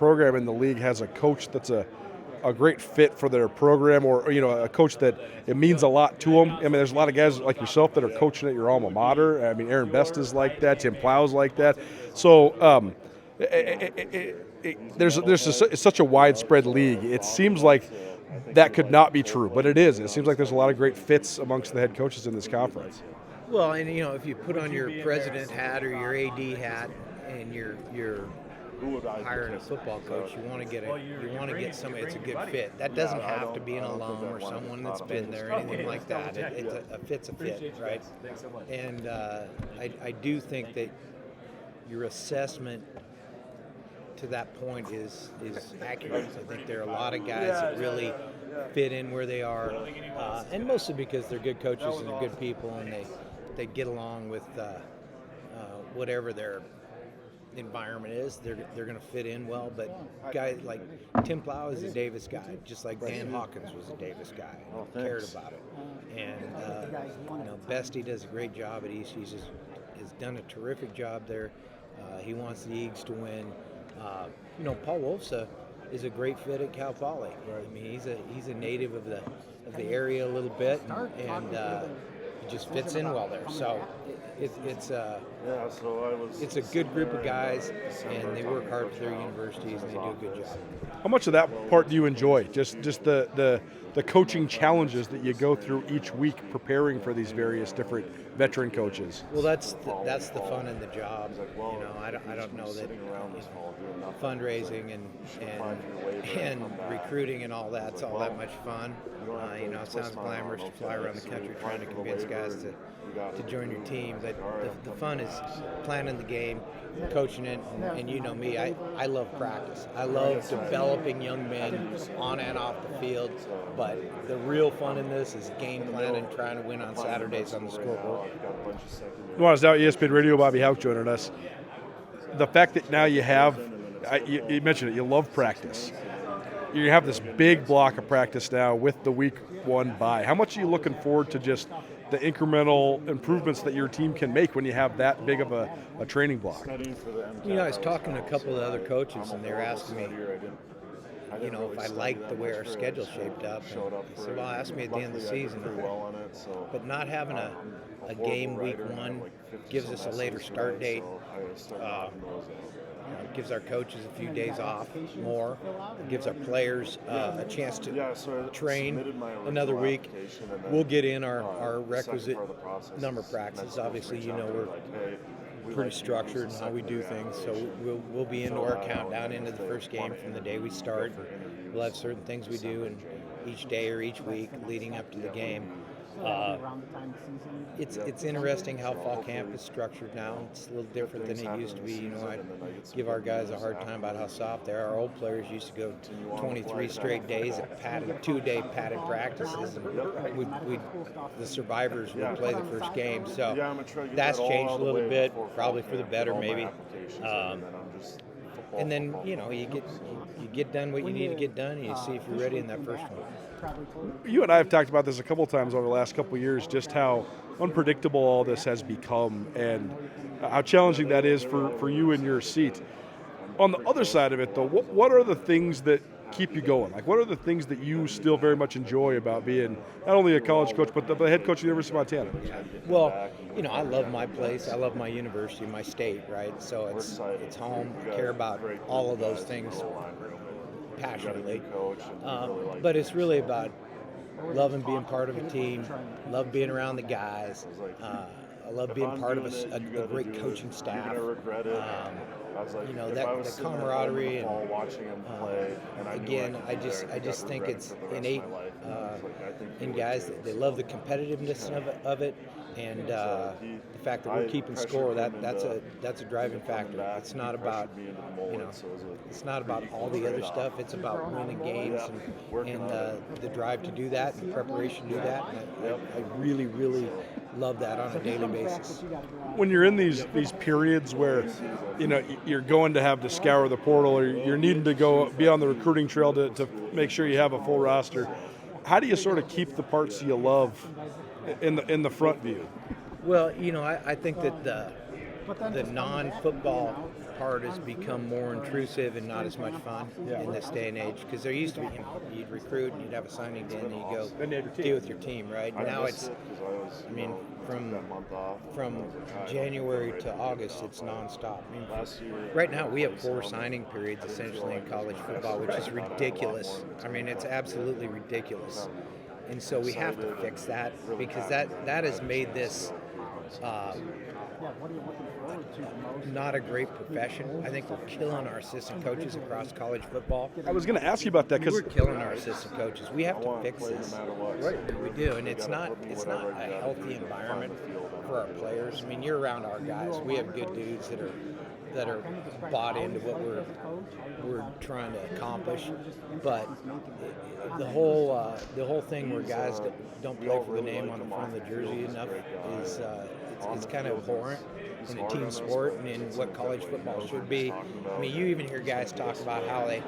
program in the league has a coach that's a great fit for their program, or a coach that it means a lot to them. I mean, there's a lot of guys like yourself that are coaching at your alma mater. I mean, Aaron Best is like that, Tim Plow's like that. So it's such a widespread league. It seems like that could not be true, but it is. It seems like there's a lot of great fits amongst the head coaches in this conference. Well, and if you put on your president hat or your AD hat, and you're hiring a football coach, you want to get somebody that's a good fit. That doesn't have to be an alum or someone that's been there or anything like that. A fit's a fit, right? And I do think that your assessment to that point is accurate. I think there are a lot of guys that really fit in where they are, and mostly because they're good coaches and they're good people, and they get along with whatever their environment is. They're going to fit in well. But guys like Tim Plow is a Davis guy, just like Dan Hawkins was a Davis guy. Cared about it. And Bestie does a great job at East. He's done a terrific job there. He wants the Eagles to win. Paul Wolfsa is a great fit at Cal Poly. I mean, he's a native of the area a little bit, and he just fits in well there. So it's a good group of guys, and they work hard for their universities, and they do a good job. How much of that part do you enjoy? Just the coaching challenges that you go through each week preparing for these various different veteran coaches? Well, that's the fun in the job. I don't know that fundraising and recruiting and all that's all that much fun. It sounds glamorous to fly around the country trying to convince guys to join your team, but the fun is planning the game, coaching it, and you know me, I love practice. I love developing young men on and off the field, but the real fun in this is game planning, trying to win on Saturdays on the scoreboard. Nuanez now ESPN Radio, Bobby Hauck joining us. The fact that now you have, you mentioned it, you love practice. You have this big block of practice now with the week one bye. How much are you looking forward to just the incremental improvements that your team can make when you have that big of a training block? I was talking to a couple of other coaches, and they were asking me, if I liked the way our schedule shaped up. And I said, well, ask me at the end of the season. But not having a game week one gives us a later start date. Gives our coaches a few days off more. It gives our players a chance to train another week. We'll get in our requisite number of practices. Obviously, we're pretty structured in how we do things, so we'll be into our countdown into the first game from the day we start. We'll have certain things we do in each day or each week leading up to the game. It's interesting how fall camp is structured now. It's a little different than it used to be. I give our guys a hard time about how soft they are. Our old players used to go 23 straight days of two-day padded practices, and the survivors would play the first game. So that's changed a little bit, probably for the better, maybe. And then you get done what you need to get done, and you see if you're ready in that first one. You and I have talked about this a couple of times over the last couple of years, just how unpredictable all this has become and how challenging that is for you in your seat. On the other side of it, though, what are the things that keep you going? Like, what are the things that you still very much enjoy about being not only a college coach, but the head coach of the University of Montana? Well, I love my place. I love my university, my state, right? So it's home. I care about all of those things passionately. But it's really about loving being part of a team, love being around the guys. I love being part of a great coaching staff. That camaraderie, and again, I just think it's innate in guys that they love the competitiveness of it, and the fact that we're keeping score. That's a driving factor. It's not about it's not about all the other stuff. It's about winning games and the drive to do that and the preparation to do that. And I really, really love that on a daily basis. When you're in these periods where you're going to have to scour the portal, or you're needing to go be on the recruiting trail to make sure you have a full roster, how do you sort of keep the parts you love in the front view? Well, I think that the non-football part has become more intrusive and not as much fun in this day and age. Because there used to be, you'd recruit and you'd have a signing day and then you go deal with your team, right? Now it's, I mean, from January to August, it's nonstop. I mean, right now we have 4 signing periods essentially in college football, which is ridiculous. I mean, it's absolutely ridiculous. And so we have to fix that, because that has made this not a great profession. I think we're killing our assistant coaches across college football. I was going to ask you about that, because we're killing our assistant coaches. We have to fix this. Right, we do, and it's not a healthy environment for our players. I mean, you're around our guys. We have good dudes that are bought into what we're trying to accomplish, but the whole thing where guys don't play for the name on the front of the jersey enough is it's kind of abhorrent in a team sport and in what college football should be. I mean, you even hear guys talk about how they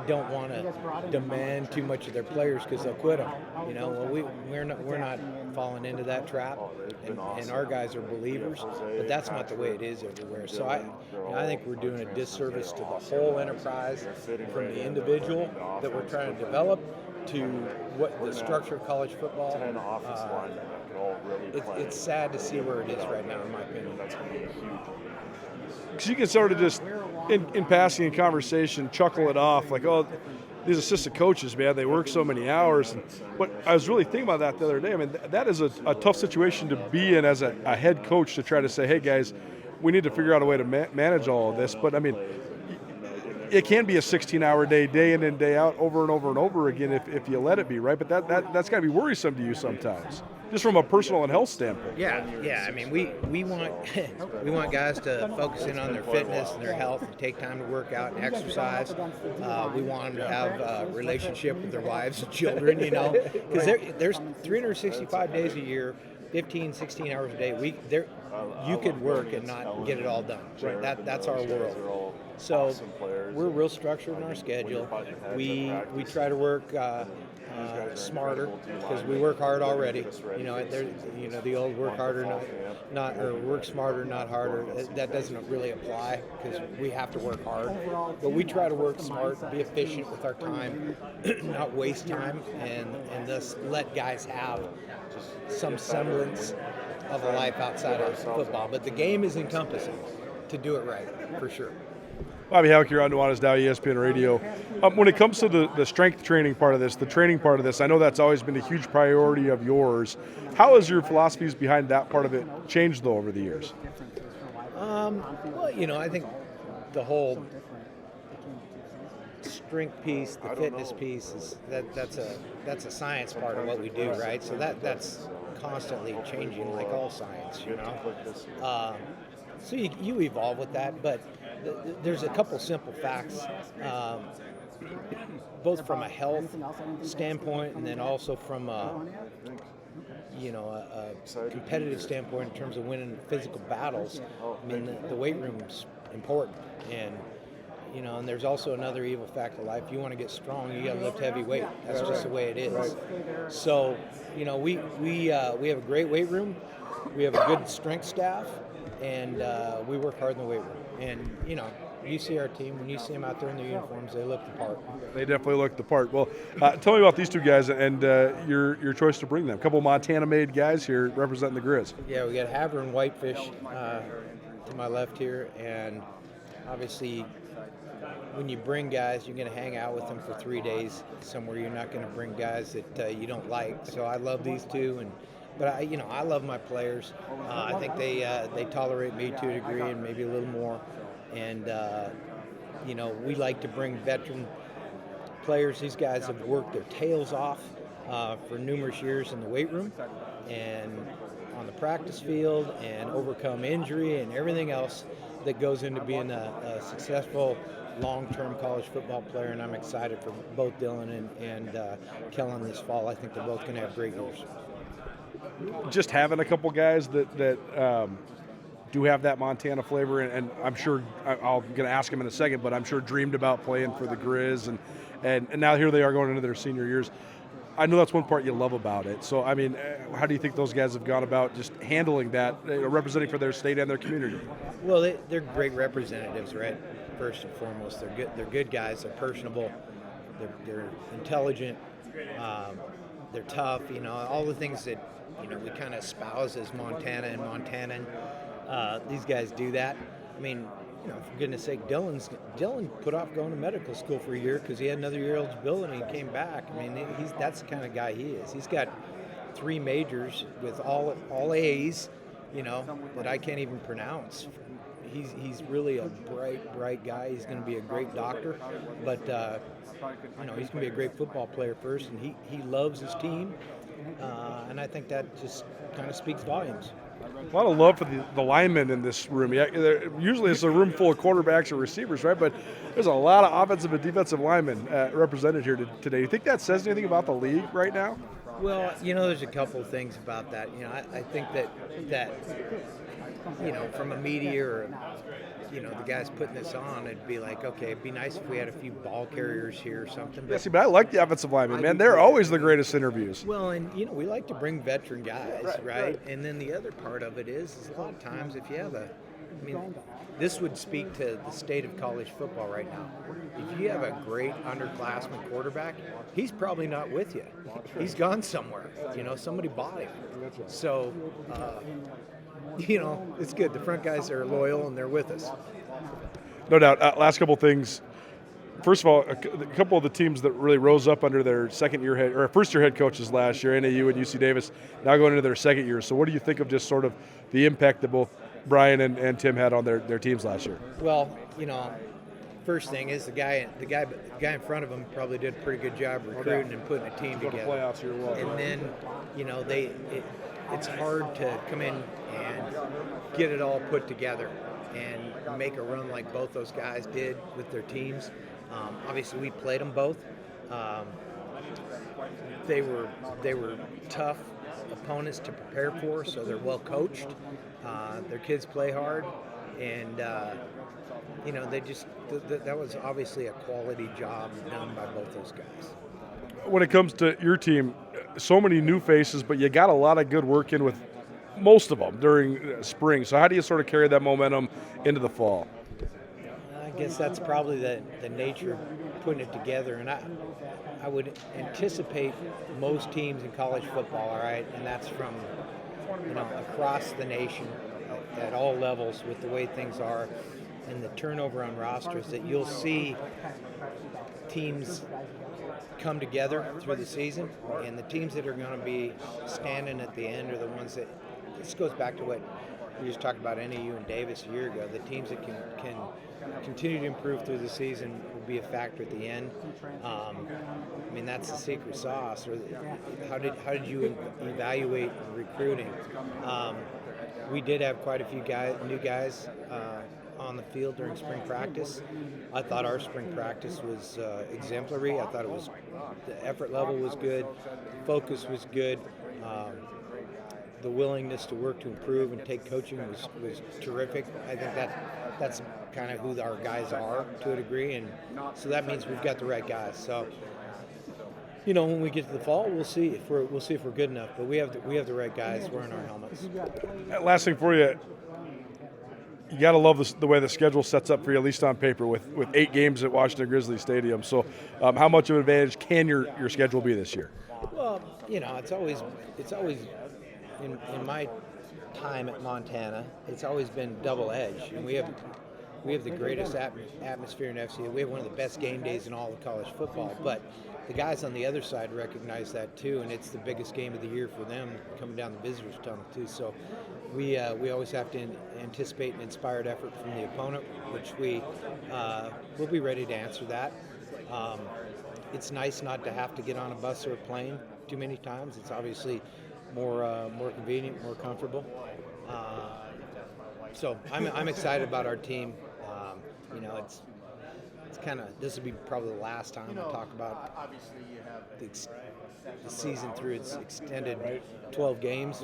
don't want to demand too much of their players because they'll quit them. You know, well, we're not falling into that trap, and our guys are believers, but that's not the way it is everywhere. So I think we're doing a disservice to the whole enterprise, from the individual that we're trying to develop to what the structure of college football. It's sad to see where it is right now, in my opinion. Because you can sort of just, in passing in conversation, chuckle it off like, oh, these assistant coaches, man, they work so many hours. But I was really thinking about that the other day. I mean, that is a tough situation to be in as a head coach, to try to say, hey, guys, we need to figure out a way to manage all of this. But, I mean, it can be a 16-hour day in and day out, over and over and over again if you let it be, right? But that's got to be worrisome to you sometimes, just from a personal and health standpoint. Yeah. I mean, we want we want guys to focus in on their fitness and their health and take time to work out and exercise. We want them to have a relationship with their wives and children, you know, because there's 365 days a year, 15, 16 hours a day. You could work and not get it all done. Right? That's our world. So we're real structured in our schedule. We try to work smarter, because we work hard already. You know, the old work harder, or work smarter, not harder. That doesn't really apply, because we have to work hard. But we try to work smart, be efficient with our time, not waste time, and thus let guys have some semblance of a life outside of football. But the game is encompassing to do it right, for sure. Bobby Hauck here on Nuanez now, ESPN Radio. When it comes to the strength training part of this, the training part of this, I know that's always been a huge priority of yours. How has your philosophies behind that part of it changed, though, over the years? Well, you know, I think the whole strength piece, the fitness piece, is that's a science part of what we do, right? So that's constantly changing, like all science, you know. So you evolve with that, but there's a couple simple facts, both from a health standpoint and then also from a competitive standpoint in terms of winning physical battles. I mean, the weight room's important, and you know, and there's also another evil fact of life. You want to get strong, you got to lift heavy weight. That's just the way it is. So, you know, we have a great weight room, we have a good strength staff, and we work hard in the weight room. And, you know, you see our team, when you see them out there in their uniforms, they look the part. They definitely look the part. Well, tell me about these two guys and your choice to bring them. A couple of Montana-made guys here representing the Grizz. Yeah, we got Haver and Whitefish to my left here, and obviously when you bring guys, you're going to hang out with them for 3 days somewhere. You're not going to bring guys that you don't like. So I love these two, but I love my players. I think they tolerate me to a degree and maybe a little more. And we like to bring veteran players. These guys have worked their tails off for numerous years in the weight room and on the practice field, and overcome injury and everything else that goes into being a successful long-term college football player. And I'm excited for both Dylan and Kellen this fall. I think they're both going to have great years. Just having a couple guys that do have that Montana flavor, and I'm sure I'm going to ask him in a second, but I'm sure dreamed about playing for the Grizz, and now here they are going into their senior years. I know that's one part you love about it. So, I mean, how do you think those guys have gone about just handling that, representing for their state and their community? Well, they're great representatives, right? First and foremost, they're good. They're good guys. They're personable. They're intelligent. They're tough. You know, all the things that we kind of espouse as Montana and Montanan. These guys do that. I mean, for goodness sake, Dylan put off going to medical school for a year because he had another year eligibility and came back. I mean, that's the kind of guy he is. He's got 3 majors with all A's, that I can't even pronounce. He's really a bright guy. He's going to be a great doctor, but he's going to be a great football player first, and he loves his team, and I think that just kind of speaks volumes. A lot of love for the linemen in this room. Yeah, usually it's a room full of quarterbacks or receivers, right? But there's a lot of offensive and defensive linemen represented here today. Do you think that says anything about the league right now? Well, there's a couple of things about that. I think that from a media or the guys putting this on, it'd be like, okay, it'd be nice if we had a few ball carriers here or something. But, but I like the offensive linemen, man. They're always the greatest interviews. Well, and we like to bring veteran guys, right? And then the other part of it is a lot of times if you have this would speak to the state of college football right now. If you have a great underclassman quarterback, he's probably not with you. He's gone somewhere. Somebody bought him. So, it's good. The front guys are loyal and they're with us. No doubt. Last couple things. First of all, a couple of the teams that really rose up under their first-year head coaches last year, NAU and UC Davis, now going into their second year. So what do you think of just sort of the impact that both Brian and Tim had on their teams last year? Well, first thing is the guy in front of him probably did a pretty good job recruiting and putting a team together. Playoffs here, and then, it's hard to come in and get it all put together and make a run like both those guys did with their teams. Obviously, we played them both. They were tough opponents to prepare for, so they're well coached. Their kids play hard, and that was obviously a quality job done by both those guys. When it comes to your team, so many new faces, but you got a lot of good work in with most of them during spring. So how do you sort of carry that momentum into the fall? I guess that's probably the nature of putting it together. And I would anticipate most teams in college football, all right, and that's from across the nation at all levels with the way things are and the turnover on rosters, that you'll see teams come together through the season, and the teams that are going to be standing at the end are the ones that, this goes back to what we just talked about NAU and Davis a year ago, the teams that can continue to improve through the season will be a factor at the end. That's the secret sauce. Or how did you evaluate recruiting? We did have quite a few new guys on the field during spring practice. I thought our spring practice was exemplary. I thought the effort level was good, focus was good, the willingness to work to improve and take coaching was terrific. I think that's kind of who our guys are to a degree, and so that means we've got the right guys. So, when we get to the fall, we'll see if we're good enough. But we have the right guys wearing our helmets. Last thing for you. You got to love the way the schedule sets up for you, at least on paper, with 8 games at Washington Grizzlies Stadium. So how much of an advantage can your schedule be this year? Well, it's always in my time at Montana, it's always been double-edged. And we have the greatest atmosphere in FCA. We have one of the best game days in all of college football. But the guys on the other side recognize that too, and it's the biggest game of the year for them coming down the visitors' tunnel too. So we always have to anticipate an inspired effort from the opponent, which we'll be ready to answer that. It's nice not to have to get on a bus or a plane too many times. It's obviously more convenient, more comfortable. So I'm excited about our team. It's kind of, this will be probably the last time I talk about the season through its extended 12 games.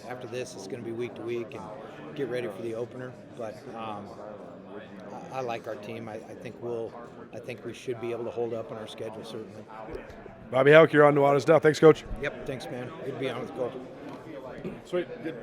After this, it's going to be week to week and get ready for the opener. But I like our team. I think we should be able to hold up on our schedule, certainly. Bobby Hauck, you're on Nuanez now. Thanks, Coach. Yep, thanks, man. Good to be on with Colter. Sweet. Good.